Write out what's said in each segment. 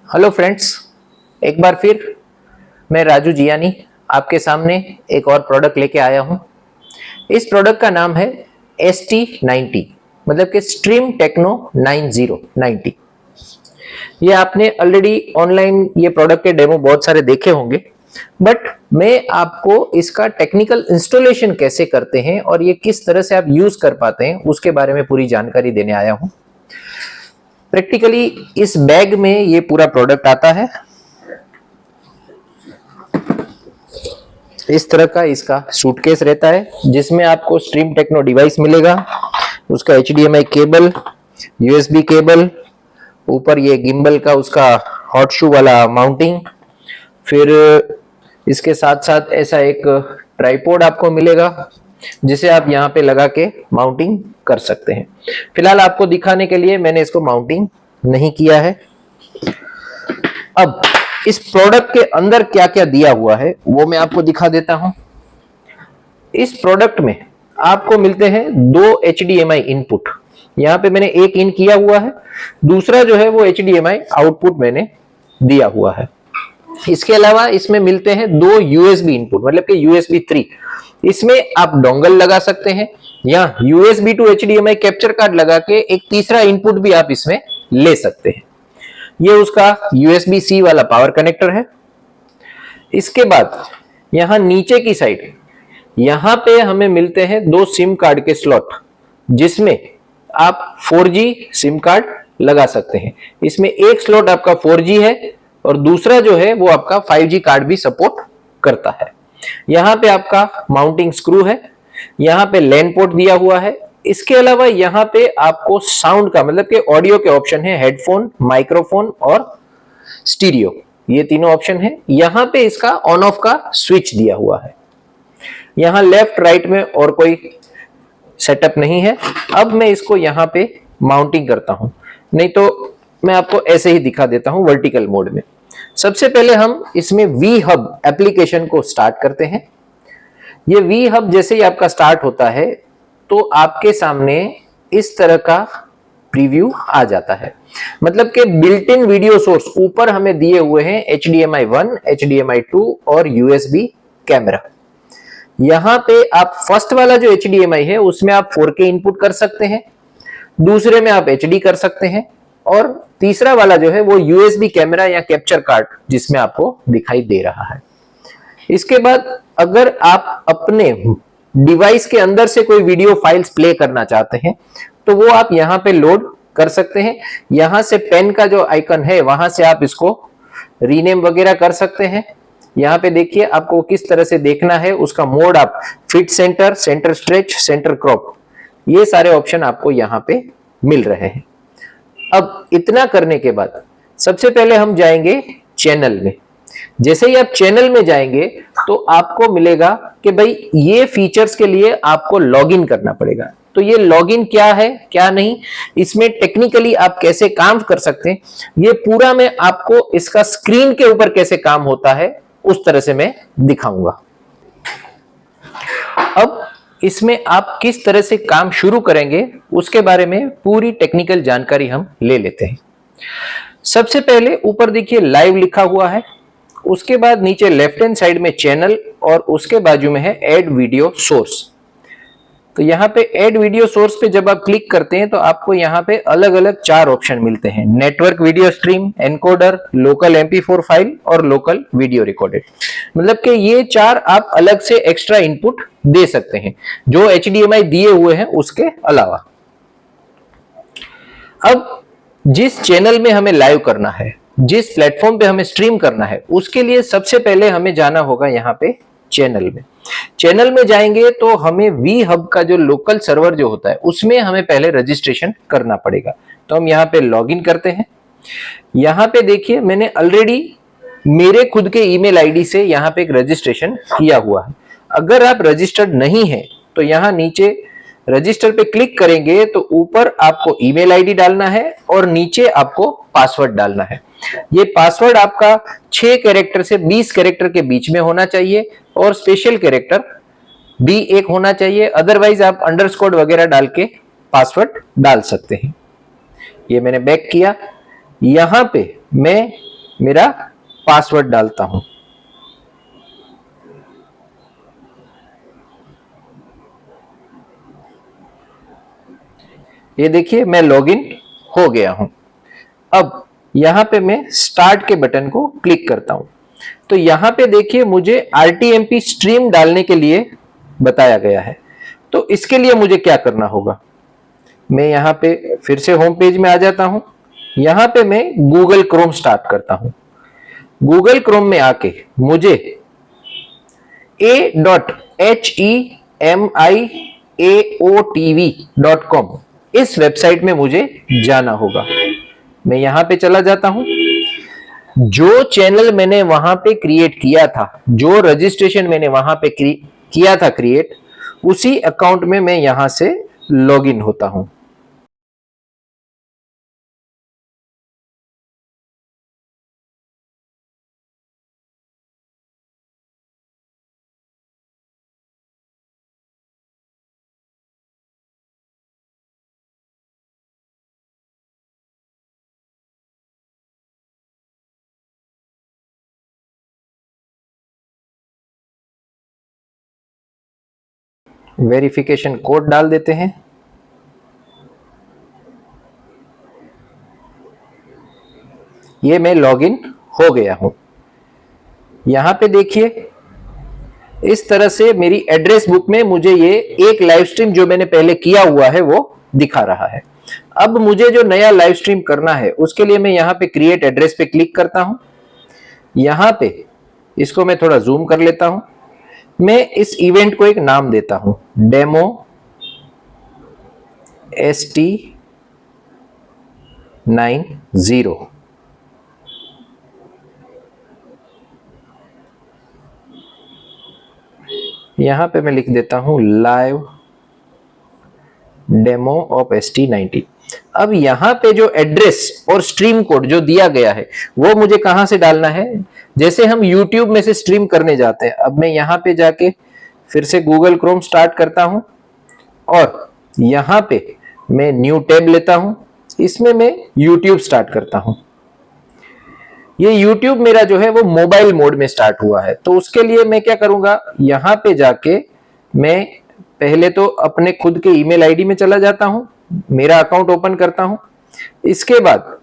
Hello friends, एक बार फिर मैं राजू जियानी आपके सामने एक और प्रोडक्ट लेके आया हूं। इस प्रोडक्ट का नाम है ST90, मतलब कि स्ट्रीम टेक्नो 9090। ये आपने ऑलरेडी ऑनलाइन ये प्रोडक्ट के डेमो बहुत सारे देखे होंगे, बट मैं आपको इसका टेक्निकल इंस्टॉलेशन कैसे करते हैं और ये किस तरह से आप यूज कर पाते हैं उसके बारे में पूरी जानकारी देने आया हूं। प्रैक्टिकली इस बैग में ये पूरा प्रोडक्ट आता है। इस तरह का इसका सूटकेस रहता है जिसमें आपको स्ट्रीम टेक्नो डिवाइस मिलेगा, उसका HDMI केबल, USB केबल, ऊपर ये गिम्बल का उसका हॉट शू वाला माउंटिंग, फिर इसके साथ साथ ऐसा एक ट्राइपॉड आपको मिलेगा जिसे आप यहाँ पे लगा के माउंटिंग कर सकते हैं। फिलहाल आपको दिखाने के लिए मैंने इसको माउंटिंग नहीं किया है। अब इस प्रोडक्ट के अंदर क्या क्या दिया हुआ है वो मैं आपको दिखा देता हूं। इस प्रोडक्ट में आपको मिलते हैं दो HDMI इनपुट। यहां पे मैंने एक इन किया हुआ है, दूसरा जो है वो HDMI आउटपुट मैंने दिया हुआ है। इसके अलावा इसमें मिलते हैं दो USB इनपुट, मतलब कि USB 3। इसमें आप डोंगल लगा सकते हैं या USB to HDMI capture card लगा के एक तीसरा इनपुट भी आप इसमें ले सकते हैं। ये उसका USB-C वाला पावर कनेक्टर है। इसके बाद यहां नीचे की साइड यहां पे हमें मिलते हैं दो सिम कार्ड के स्लॉट, जिसमें आप 4G सिम कार्ड लगा सकते हैं। इसमें एक स्लॉट आपका 4G है और दूसरा जो है वो आपका 5G कार्ड भी सपोर्ट करता है। यहां पे आपका माउंटिंग स्क्रू है, यहां पे लैन पोर्ट दिया हुआ है। इसके अलावा यहां पे आपको साउंड का, मतलब कि ऑडियो के ऑप्शन है, हेडफोन, माइक्रोफोन और स्टीरियो, ये तीनों ऑप्शन है। यहां पे इसका ऑन ऑफ का स्विच दिया हुआ है। यहां लेफ्ट राइट में और कोई सेटअप नहीं है। अब मैं इसको यहां पे माउंटिंग करता हूं, नहीं तो मैं आपको ऐसे ही दिखा देता हूं वर्टिकल मोड में। सबसे पहले हम इसमें वी हब एप्लीकेशन को स्टार्ट करते हैं। ये वी हब जैसे ही आपका स्टार्ट होता है तो आपके सामने इस तरह का प्रीव्यू आ जाता है, मतलब कि बिल्ट इन वीडियो सोर्स ऊपर हमें दिए हुए हैं HDMI 1, HDMI 2 और USB कैमरा। यहां पे आप फर्स्ट वाला जो HDMI है उसमें आप 4K इनपुट कर सकते हैं, दूसरे में आप HD कर सकते हैं, और तीसरा वाला जो है वो USB कैमरा या कैप्चर कार्ड जिसमें आपको दिखाई दे रहा है। इसके बाद अगर आप अपने डिवाइस के अंदर से कोई वीडियो फाइल्स प्ले करना चाहते हैं तो वो आप यहां पे लोड कर सकते हैं। यहां से पेन का जो आइकन है वहां से आप इसको रीनेम वगैरह कर सकते हैं। यहां पे देखिए आपको किस तरह से देखना है, उसका मोड आप fit centre, centre stretch, centre crop, ये सारे ऑप्शन आपको यहां पे मिल रहे हैं। अब इतना करने के बाद सबसे पहले हम जाएंगे चैनल में। जैसे ही आप चैनल में जाएंगे तो आपको मिलेगा कि भाई ये फीचर्स के लिए आपको लॉगिन करना पड़ेगा। तो ये लॉगिन क्या है क्या नहीं, इसमें टेक्निकली आप कैसे काम कर सकते हैं, ये पूरा मैं आपको इसका स्क्रीन के ऊपर कैसे काम होता है उस तरह से मैं दिखाऊंगा। अब इसमें आप किस तरह से काम शुरू करेंगे उसके बारे में पूरी टेक्निकल जानकारी हम ले लेते हैं। सबसे पहले ऊपर देखिए लाइव लिखा हुआ है, उसके बाद नीचे लेफ्ट हैंड साइड में चैनल और उसके बाजू में है ऐड वीडियो सोर्स। तो यहाँ पे ऐड वीडियो सोर्स पे जब आप क्लिक करते हैं तो आपको यहाँ पे अलग अलग 4 ऑप्शन मिलते हैं: network video stream, encoder, local MP4 file और लोकल वीडियो रिकॉर्डेड। मतलब कि ये 4 आप अलग से एक्स्ट्रा इनपुट दे सकते हैं जो HDMI दिए हुए हैं उसके अलावा। अब जिस चैनल में हमें लाइव करना है, जिस प्लेटफॉर्म पे हमें स्ट्रीम करना है, उसके लिए सबसे पहले हमें जाना होगा यहाँ पे चैनल में। चैनल में जाएंगे तो हमें वी हब का जो लोकल सर्वर जो होता है उसमें हमें पहले रजिस्ट्रेशन करना पड़ेगा। तो हम यहाँ पे लॉगिन करते हैं। यहाँ पे देखिए मैंने ऑलरेडी मेरे खुद के ईमेल आईडी से यहाँ पे एक रजिस्ट्रेशन किया हुआ है। अगर आप रजिस्टर्ड नहीं है तो यहाँ नीचे रजिस्टर पे क्लिक करेंगे तो ऊपर आपको ईमेल आईडी डालना है और नीचे आपको पासवर्ड डालना है। ये पासवर्ड आपका 6 कैरेक्टर से 20 कैरेक्टर के बीच में होना चाहिए और स्पेशल कैरेक्टर भी एक होना चाहिए, अदरवाइज आप अंडरस्कोर वगैरह डाल के पासवर्ड डाल सकते हैं। ये मैंने बैक किया। यहां पे मैं मेरा पासवर्ड डालता हूं। ये देखिए मैं लॉगिन हो गया हूं। अब यहां पे मैं स्टार्ट के बटन को क्लिक करता हूं, तो यहां पे देखिए मुझे RTMP स्ट्रीम डालने के लिए बताया गया है। तो इसके लिए मुझे क्या करना होगा, मैं यहां पे फिर से होम पेज में आ जाता हूं। यहां पे मैं गूगल क्रोम स्टार्ट करता हूं। गूगल क्रोम में आके मुझे a.HEMIAOTV.com इस वेबसाइट में मुझे जाना होगा। मैं यहां पे चला जाता हूं। जो चैनल मैंने वहां पे क्रिएट किया था, जो रजिस्ट्रेशन मैंने वहां पे किया था क्रिएट, उसी अकाउंट में मैं यहां से लॉगिन होता हूं। वेरिफिकेशन कोड डाल देते हैं। ये मैं लॉगिन हो गया हूं। यहां पे देखिए इस तरह से मेरी एड्रेस बुक में मुझे ये एक लाइव स्ट्रीम जो मैंने पहले किया हुआ है वो दिखा रहा है। अब मुझे जो नया लाइव स्ट्रीम करना है उसके लिए मैं यहां पे क्रिएट एड्रेस पे क्लिक करता हूं। यहां पे इसको मैं थोड़ा जूम कर लेता हूं। मैं इस इवेंट को एक नाम देता हूं, डेमो ST90। यहां पे मैं लिख देता हूं लाइव डेमो ऑफ ST90। अब यहां पे जो एड्रेस और स्ट्रीम कोड जो दिया गया है वो मुझे कहां से डालना है, जैसे हम YouTube में से स्ट्रीम करने जाते हैं। अब मैं यहां पे जाके फिर से गूगल क्रोम स्टार्ट करता हूं और यहां पे मैं न्यू टैब लेता हूं। इसमें मैं YouTube स्टार्ट करता हूं। ये YouTube मेरा जो है वो मोबाइल मोड में स्टार्ट हुआ है, तो उसके लिए मैं क्या करूंगा, यहां पे जाके मैं पहले तो अपने खुद के ईमेल आईडी में चला जाता हूं, मेरा अकाउंट ओपन करता हूं। इसके बाद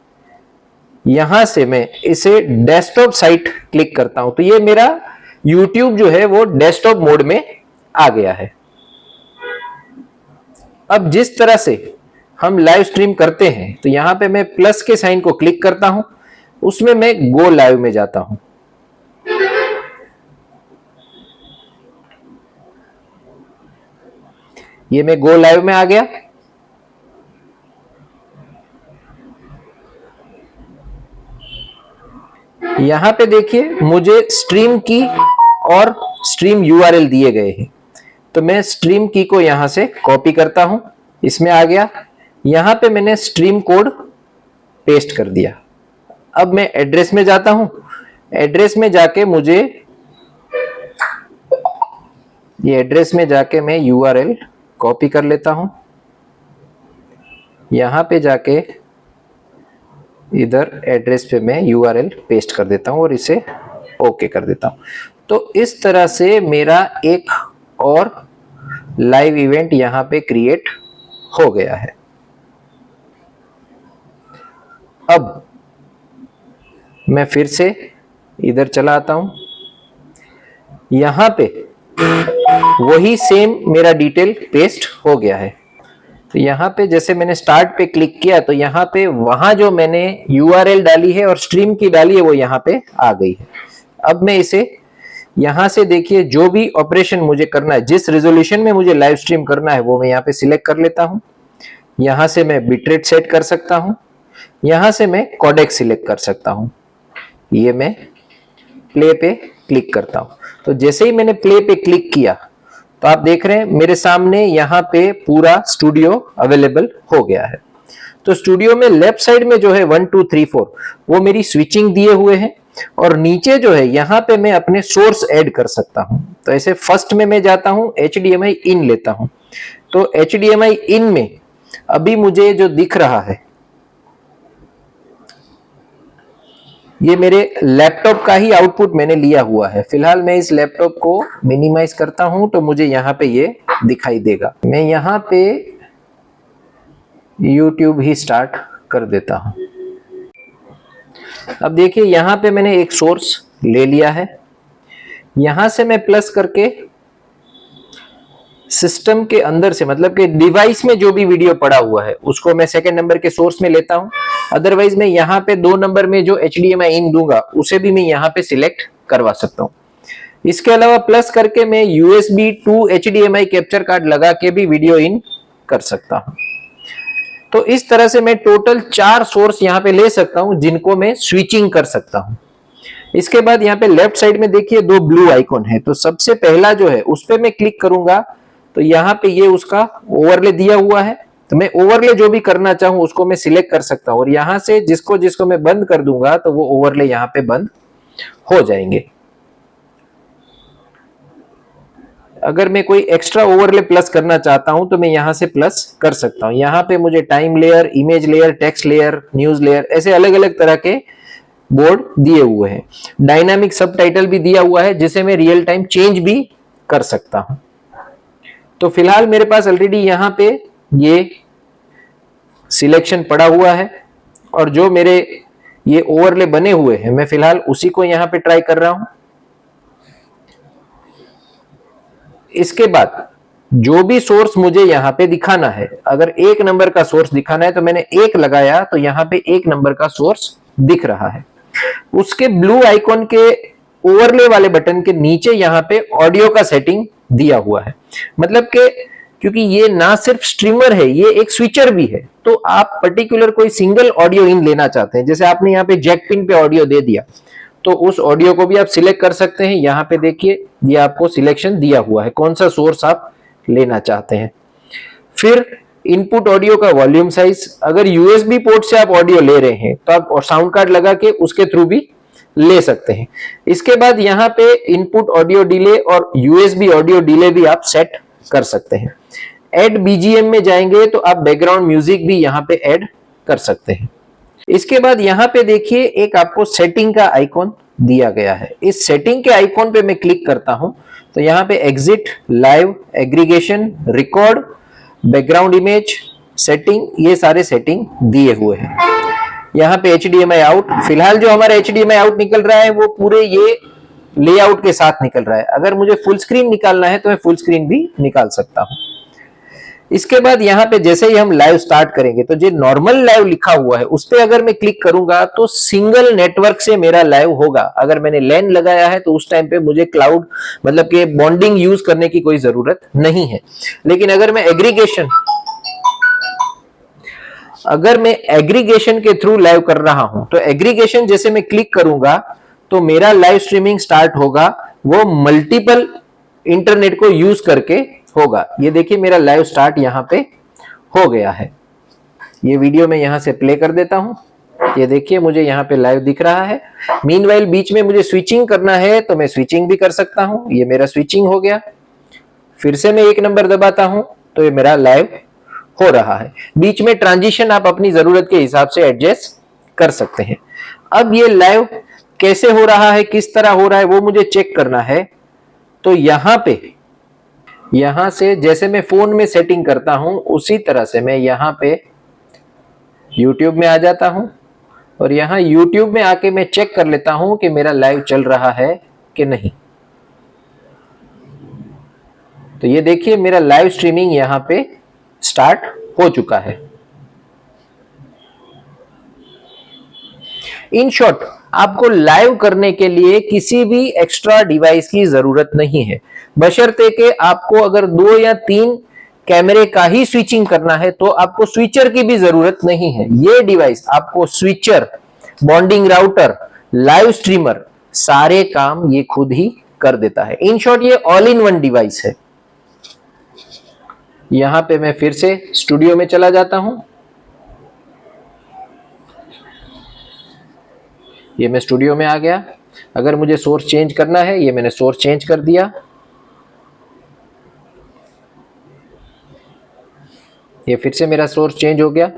यहां से मैं इसे डेस्कटॉप साइट क्लिक करता हूं, तो ये मेरा YouTube जो है वो डेस्कटॉप मोड में आ गया है। अब जिस तरह से हम लाइव स्ट्रीम करते हैं, तो यहां पे मैं प्लस के साइन को क्लिक करता हूं, उसमें मैं गो लाइव में जाता हूं। ये मैं गो लाइव में आ गया। यहां पे देखिए मुझे स्ट्रीम की और स्ट्रीम URL दिए गए हैं, तो मैं स्ट्रीम की को यहां से कॉपी करता हूं, इसमें आ गया। यहां पे मैंने स्ट्रीम कोड पेस्ट कर दिया। अब मैं एड्रेस में जाता हूं। एड्रेस में जाके मुझे ये एड्रेस में जाके मैं URL कॉपी कर लेता हूं। यहां पे जाके इधर एड्रेस पे मैं URL पेस्ट कर देता हूं और इसे ओके कर देता हूं। तो इस तरह से मेरा एक और लाइव इवेंट यहां पे क्रिएट हो गया है। अब मैं फिर से इधर चला आता हूं। यहां पे वही सेम मेरा डिटेल पेस्ट हो गया है। तो यहां पे जैसे मैंने स्टार्ट पे क्लिक किया, तो यहां पे वहां जो मैंने URL डाली है और स्ट्रीम की डाली है वो यहां पे आ गई है। अब मैं इसे यहां से देखिए जो भी ऑपरेशन मुझे करना है, जिस रेजोल्यूशन में मुझे लाइव स्ट्रीम करना है वो मैं यहां पे सिलेक्ट कर लेता हूं। यहां से मैं बिटरेट सेट कर सकता हूं, यहां से मैं कोडेक सिलेक्ट कर सकता हूं। ये मैं प्ले पे क्लिक करता हूं। तो जैसे ही मैंने प्ले पे क्लिक किया, तो आप देख रहे हैं मेरे सामने यहां पे पूरा स्टूडियो अवेलेबल हो गया है। तो स्टूडियो में लेफ्ट साइड में जो है 1 2 3 4 वो मेरी स्विचिंग दिए हुए हैं, और नीचे जो है यहां पे मैं अपने सोर्स ऐड कर सकता हूं। तो ऐसे फर्स्ट में मैं जाता हूं, HDMI इन लेता हूं। तो HDMI इन में अभी मुझे जो दिख रहा है ये मेरे लैपटॉप का ही आउटपुट मैंने लिया हुआ है। फिलहाल मैं इस लैपटॉप को मिनिमाइज करता हूं तो मुझे यहाँ पे ये दिखाई देगा। मैं यहाँ पे YouTube ही स्टार्ट कर देता हूं। अब देखिए यहाँ पे मैंने एक सोर्स ले लिया है, यहां से मैं प्लस करके सिस्टम के अंदर से, मतलब कि डिवाइस में जो भी वीडियो पड़ा हुआ है उसको मैं सेकंड नंबर के सोर्स में लेता हूं। अदरवाइज मैं यहाँ पे 2 नंबर में जो HDMI इन दूंगा उसे भी मैं यहाँ पे सिलेक्ट करवा सकता हूं। इसके अलावा प्लस करके मैं USB to HDMI capture card लगा के भी वीडियो इन कर सकता हूं। तो इस तरह से मैं टोटल 4 सोर्स यहाँ पे ले सकता हूं जिनको मैं स्विचिंग कर सकता हूं। इसके बाद यहाँ पे लेफ्ट साइड में देखिए 2 ब्लू आइकॉन है, तो सबसे पहला जो है उस पर मैं क्लिक करूंगा तो यहाँ पे ये उसका ओवरले दिया हुआ है। तो मैं ओवरले जो भी करना चाहूं उसको मैं सिलेक्ट कर सकता हूं और यहां से जिसको जिसको मैं बंद कर दूंगा तो वो ओवरले यहाँ पे बंद हो जाएंगे। अगर मैं कोई एक्स्ट्रा ओवरले प्लस करना चाहता हूं तो मैं यहां से प्लस कर सकता हूं। यहाँ पे मुझे time layer, image layer, text layer, news layer, ऐसे अलग अलग तरह के बोर्ड दिए हुए हैं। डायनामिक सबटाइटल भी दिया हुआ है जिसे मैं रियल टाइम चेंज भी कर सकता हूं। तो फिलहाल मेरे पास ऑलरेडी यहाँ पे ये सिलेक्शन पड़ा हुआ है और जो मेरे ये ओवरले बने हुए हैं मैं फिलहाल उसी को यहाँ पे ट्राई कर रहा हूं। इसके बाद जो भी सोर्स मुझे यहाँ पे दिखाना है, अगर 1 नंबर का सोर्स दिखाना है तो मैंने 1 लगाया तो यहाँ पे 1 नंबर का सोर्स दिख रहा है। उसके ब्लू आइकॉन के ओवरले वाले बटन के नीचे यहाँ पे ऑडियो का सेटिंग दिया हुआ है। मतलब कि क्योंकि ये ना सिर्फ स्ट्रीमर है, ये एक स्विचर भी है, तो आप पर्टिकुलर कोई सिंगल ऑडियो इन लेना चाहते हैं, जैसे आपने यहाँ पे जैक पिन पे ऑडियो दे दिया तो उस ऑडियो को भी आप सिलेक्ट कर सकते हैं। यहाँ पे देखिए ये आपको सिलेक्शन दिया हुआ है कौन सा सोर्स आप लेना चाहते हैं। फिर इनपुट ऑडियो का वॉल्यूम साइज, अगर USB पोर्ट से आप ऑडियो ले रहे हैं तो आप और साउंड कार्ड लगा के उसके थ्रू भी ले सकते हैं। इसके बाद यहाँ पे इनपुट ऑडियो डिले और USB ऑडियो डिले भी आप सेट कर सकते हैं। ऐड BGM में जाएंगे तो आप बैकग्राउंड म्यूजिक भी यहाँ पे ऐड कर सकते हैं। इसके बाद यहाँ पे देखिए एक आपको सेटिंग का आइकॉन दिया गया है। इस सेटिंग के आइकॉन पे मैं क्लिक करता हूं तो यहाँ पे exit, live, aggregation, record, background image, setting, ये सारे सेटिंग दिए हुए हैं। यहाँ पे HDMI आउट, फिलहाल जो हमारा HDMI आउट निकल रहा है वो पूरे ये लेआउट के साथ निकल रहा है। अगर मुझे फुल स्क्रीन निकालना है तो मैं फुल स्क्रीन भी निकाल सकता हूं। इसके बाद यहाँ पे जैसे ही हम लाइव स्टार्ट करेंगे तो जो नॉर्मल लाइव लिखा हुआ है उस पर अगर मैं क्लिक करूंगा तो सिंगल नेटवर्क से मेरा लाइव होगा। अगर मैंने लैन लगाया है तो उस टाइम पे मुझे क्लाउड मतलब कि बॉन्डिंग यूज करने की कोई जरूरत नहीं है। लेकिन अगर मैं एग्रीगेशन के थ्रू लाइव कर रहा हूं तो एग्रीगेशन जैसे मैं क्लिक करूंगा तो मेरा लाइव स्ट्रीमिंग स्टार्ट होगा, वो मल्टीपल इंटरनेट को यूज करके होगा। ये देखिए मेरा लाइव स्टार्ट यहाँ पे हो गया है। ये वीडियो मैं यहाँ से प्ले कर देता हूँ। ये देखिए मुझे यहाँ पे लाइव दिख रहा है। मीनवाइल बीच में मुझे स्विचिंग करना है तो मैं स्विचिंग भी कर सकता हूँ। ये मेरा स्विचिंग हो गया। फिर से मैं 1 नंबर दबाता हूँ तो ये मेरा लाइव हो रहा है। बीच में ट्रांजिशन आप अपनी जरूरत के हिसाब से एडजस्ट कर सकते हैं। अब ये लाइव कैसे हो रहा है, किस तरह हो रहा है वो मुझे चेक करना है। तो यहां से जैसे मैं फोन में सेटिंग करता हूं उसी तरह से मैं यहां पे YouTube में आ जाता हूं और यहां YouTube में आके मैं चेक कर लेता हूं कि मेरा लाइव चल रहा है कि नहीं। तो ये देखिए मेरा लाइव स्ट्रीमिंग यहां पे स्टार्ट हो चुका है। इन शॉर्ट आपको लाइव करने के लिए किसी भी एक्स्ट्रा डिवाइस की जरूरत नहीं है, बशर्ते कि आपको अगर 2 या 3 कैमरे का ही स्विचिंग करना है तो आपको स्विचर की भी जरूरत नहीं है। ये डिवाइस आपको switcher, bonding router, live streamer सारे काम ये खुद ही कर देता है। इन शॉर्ट ये ऑल इन वन डिवाइस है। यहां पे मैं फिर से स्टूडियो में चला जाता हूं। ये मैं स्टूडियो में आ गया। अगर मुझे सोर्स चेंज करना है, ये मैंने सोर्स चेंज कर दिया। ये फिर से मेरा सोर्स चेंज हो गया।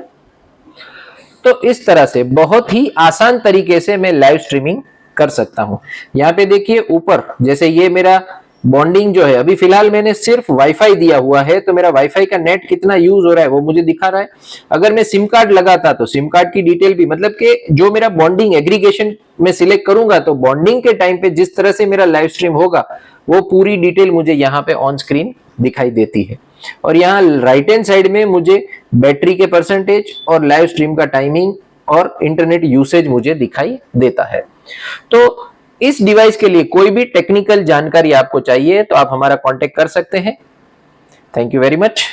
तो इस तरह से बहुत ही आसान तरीके से मैं लाइव स्ट्रीमिंग कर सकता हूं। यहाँ पे देखिए ऊपर, जैसे ये मेरा बॉन्डिंग जो है, अभी फिलहाल मैंने सिर्फ वाईफाई दिया हुआ है, तो मेरा वाईफाई का नेट कितना यूज हो रहा है वो मुझे दिखा रहा है। अगर मैं सिम कार्ड लगाता तो सिम कार्ड की डिटेल भी, मतलब कि जो मेरा बॉन्डिंग एग्रीगेशन में सिलेक्ट करूंगा तो बॉन्डिंग के टाइम पे जिस तरह से मेरा लाइव स्ट्रीम होगा वो पूरी डिटेल मुझे यहाँ पे ऑन स्क्रीन दिखाई देती है। और यहाँ राइट हैंड साइड में मुझे बैटरी के परसेंटेज और लाइव स्ट्रीम का टाइमिंग और इंटरनेट यूसेज मुझे दिखाई देता है। तो इस डिवाइस के लिए कोई भी टेक्निकल जानकारी आपको चाहिए तो आप हमारा कांटेक्ट कर सकते हैं। Thank you very much.